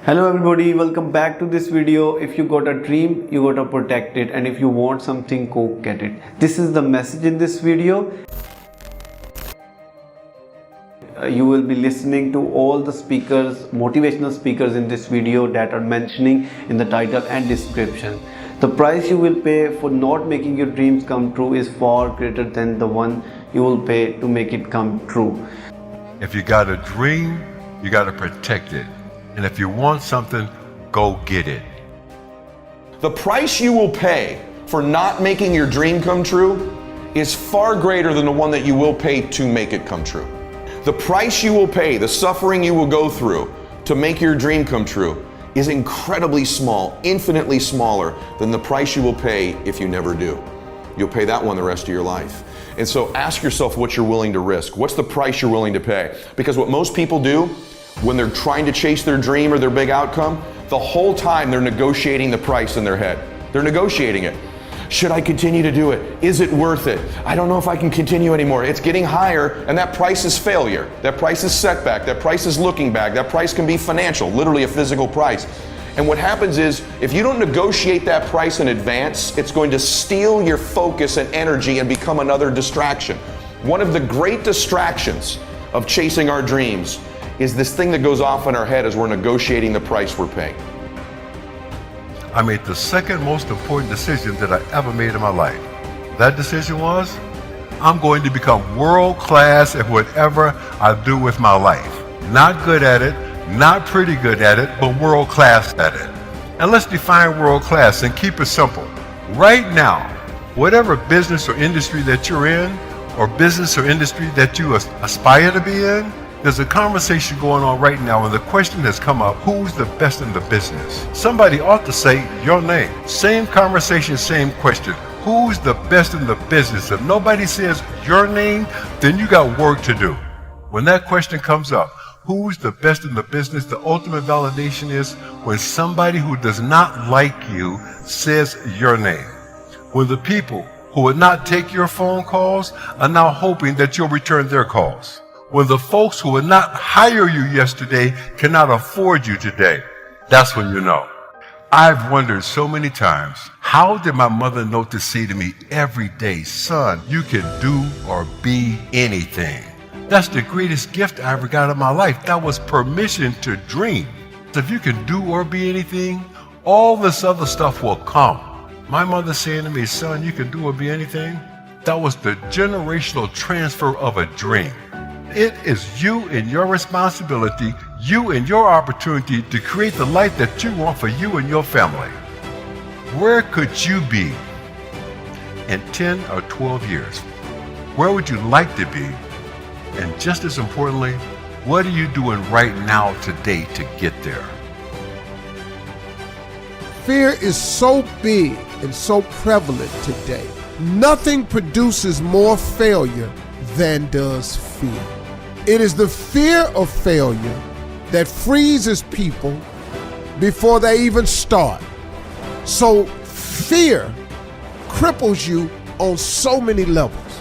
Hello everybody, welcome back to this video. If you got a dream, you gotta protect it, and if you want something, go get it. This is the message in this video. You will be listening to all the speakers, motivational speakers in this video that are mentioning in the title and description. The price you will pay for not making your dreams come true is far greater than the one you will pay to make it come true. If you got a dream, you got to protect it. And if you want something, go get it. The price you will pay for not making your dream come true is far greater than the one that you will pay to make it come true. The price you will pay, the suffering you will go through to make your dream come true is incredibly small, infinitely smaller than the price you will pay if you never do. You'll pay that one the rest of your life. And so ask yourself what you're willing to risk. What's the price you're willing to pay? Because what most people do when they're trying to chase their dream or their big outcome, the whole time they're negotiating the price in their head. They're negotiating it. Should I continue to do it? Is it worth it? I don't know if I can continue anymore. It's getting higher, and that price is failure. That price is setback. That price is looking back. That price can be financial, literally a physical price. And what happens is, if you don't negotiate that price in advance, it's going to steal your focus and energy and become another distraction. One of the great distractions of chasing our dreams is this thing that goes off in our head as we're negotiating the price we're paying. I made the second most important decision that I ever made in my life. That decision was, I'm going to become world class at whatever I do with my life. Not good at it, not pretty good at it, but world class at it. And let's define world class and keep it simple. Right now, whatever business or industry that you're in, or business or industry that you aspire to be in, there's a conversation going on right now, and the question has come up, who's the best in the business? Somebody ought to say your name. Same conversation, same question. Who's the best in the business? If nobody says your name, then you got work to do. When that question comes up, who's the best in the business, the ultimate validation is when somebody who does not like you says your name. When the people who would not take your phone calls are now hoping that you'll return their calls. When the folks who would not hire you yesterday cannot afford you today, that's when you know. I've wondered so many times, how did my mother know to say to me every day, son, you can do or be anything? That's the greatest gift I ever got in my life. That was permission to dream. If you can do or be anything, all this other stuff will come. My mother saying to me, son, you can do or be anything, that was the generational transfer of a dream. It is you and your responsibility, you and your opportunity to create the life that you want for you and your family. Where could you be in 10 or 12 years? Where would you like to be? And just as importantly, what are you doing right now today to get there? Fear is so big and so prevalent today. Nothing produces more failure than does fear. It is the fear of failure that freezes people before they even start. So fear cripples you on so many levels.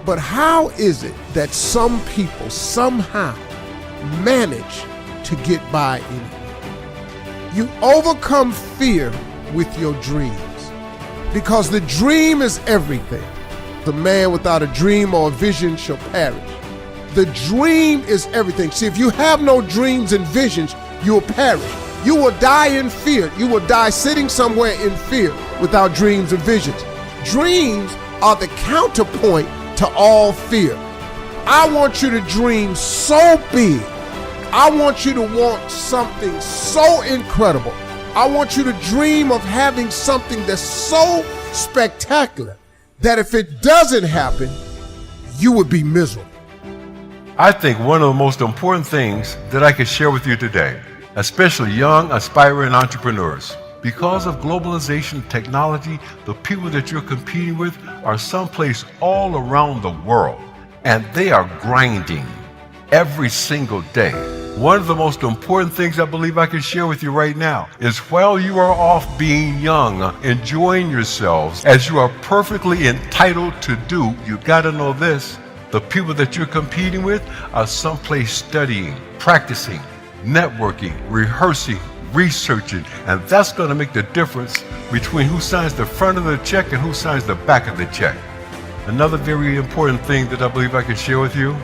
But how is it that some people somehow manage to get by in it? You overcome fear with your dreams, because the dream is everything. The man without a dream or a vision shall perish. The dream is everything. See, if you have no dreams and visions, you will perish. You will die in fear. You will die sitting somewhere in fear without dreams and visions. Dreams are the counterpoint to all fear. I want you to dream so big. I want you to want something so incredible. I want you to dream of having something that's so spectacular that if it doesn't happen, you would be miserable. I think one of the most important things that I could share with you today, especially young, aspiring entrepreneurs, because of globalization and technology, the people that you're competing with are someplace all around the world, and they are grinding every single day. One of the most important things I believe I can share with you right now is while you are off being young, enjoying yourselves, as you are perfectly entitled to do, you gotta know this. The people that you're competing with are someplace studying, practicing, networking, rehearsing, researching, and that's going to make the difference between who signs the front of the check and who signs the back of the check. Another very important thing that I believe I can share with you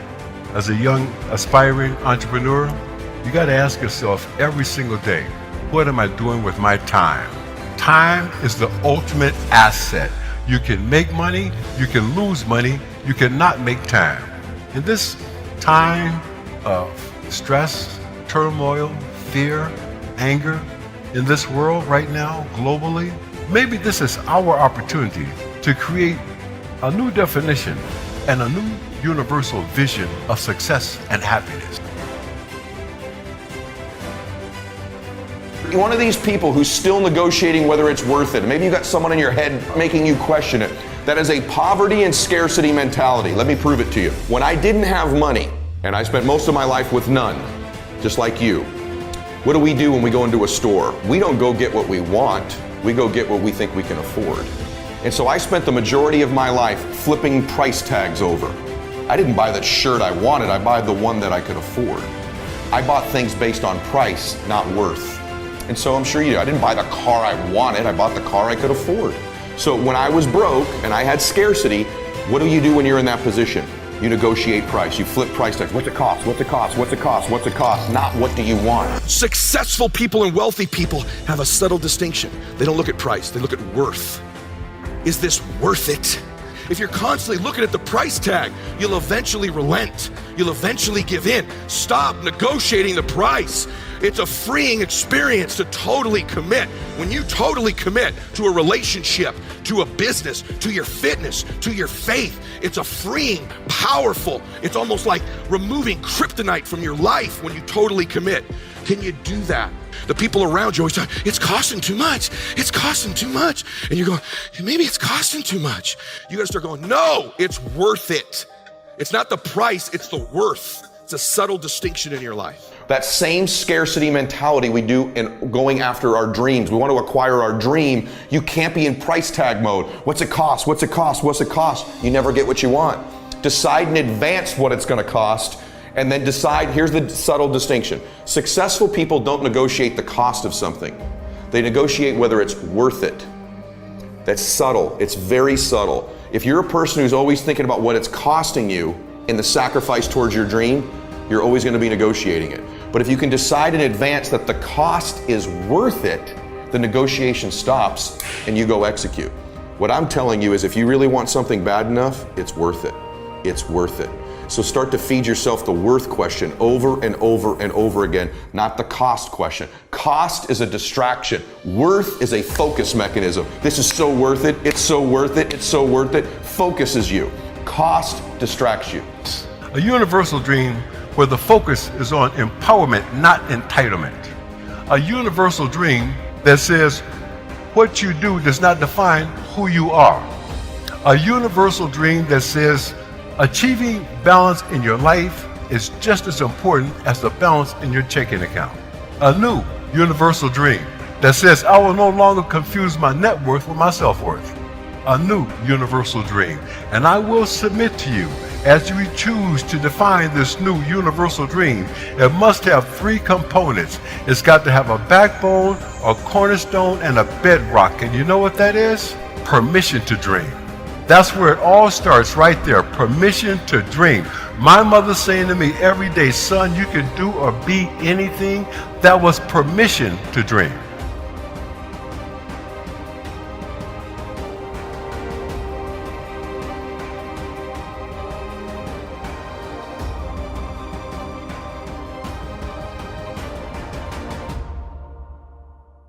as a young aspiring entrepreneur, you got to ask yourself every single day, what am I doing with my time? Time is the ultimate asset. You can make money, you can lose money, you cannot make time. In this time of stress, turmoil, fear, anger, in this world right now, globally, maybe this is our opportunity to create a new definition and a new universal vision of success and happiness. You're one of these people who's still negotiating whether it's worth it. Maybe you got someone in your head making you question it. That is a poverty and scarcity mentality. Let me prove it to you. When I didn't have money, and I spent most of my life with none, just like you, what do we do when we go into a store? We don't go get what we want, we go get what we think we can afford. And so I spent the majority of my life flipping price tags over. I didn't buy the shirt I wanted, I bought the one that I could afford. I bought things based on price, not worth. And so I'm sure you do. I didn't buy the car I wanted, I bought the car I could afford. So when I was broke and I had scarcity, what do you do when you're in that position? You negotiate price, you flip price tags. What's it cost? What's it cost? What's it cost? What's it cost? Not what do you want? Successful people and wealthy people have a subtle distinction. They don't look at price, they look at worth. Is this worth it? If you're constantly looking at the price tag, you'll eventually relent. You'll eventually give in. Stop negotiating the price. It's a freeing experience to totally commit. When you totally commit to a relationship, to a business, to your fitness, to your faith, it's a freeing, powerful, it's almost like removing kryptonite from your life when you totally commit. Can you do that? The people around you always say, it's costing too much. It's costing too much. And you're going, maybe it's costing too much. You got to start going, no, it's worth it. It's not the price, it's the worth. It's a subtle distinction in your life. That same scarcity mentality we do in going after our dreams. We want to acquire our dream. You can't be in price tag mode. What's it cost? What's it cost? What's it cost? You never get what you want. Decide in advance what it's going to cost, and then decide. Here's the subtle distinction. Successful people don't negotiate the cost of something. They negotiate whether it's worth it. That's subtle. It's very subtle. If you're a person who's always thinking about what it's costing you in the sacrifice towards your dream, you're always going to be negotiating it. But if you can decide in advance that the cost is worth it, the negotiation stops and you go execute. What I'm telling you is if you really want something bad enough, it's worth it. It's worth it. So start to feed yourself the worth question over and over and over again, not the cost question. Cost is a distraction. Worth is a focus mechanism. This is so worth it. It's so worth it. It's so worth it. Focuses you. Cost distracts you. A universal dream where the focus is on empowerment, not entitlement. A universal dream that says what you do does not define who you are. A universal dream that says achieving balance in your life is just as important as the balance in your checking account. A new universal dream that says I will no longer confuse my net worth with my self-worth. A new universal dream, and I will submit to you as you choose to define this new universal dream. It must have three components. It's got to have a backbone, a cornerstone, and a bedrock. And you know what that is? Permission to dream. That's where it all starts, right there. Permission to dream. My mother saying to me every day, son, you can do or be anything. That was permission to dream.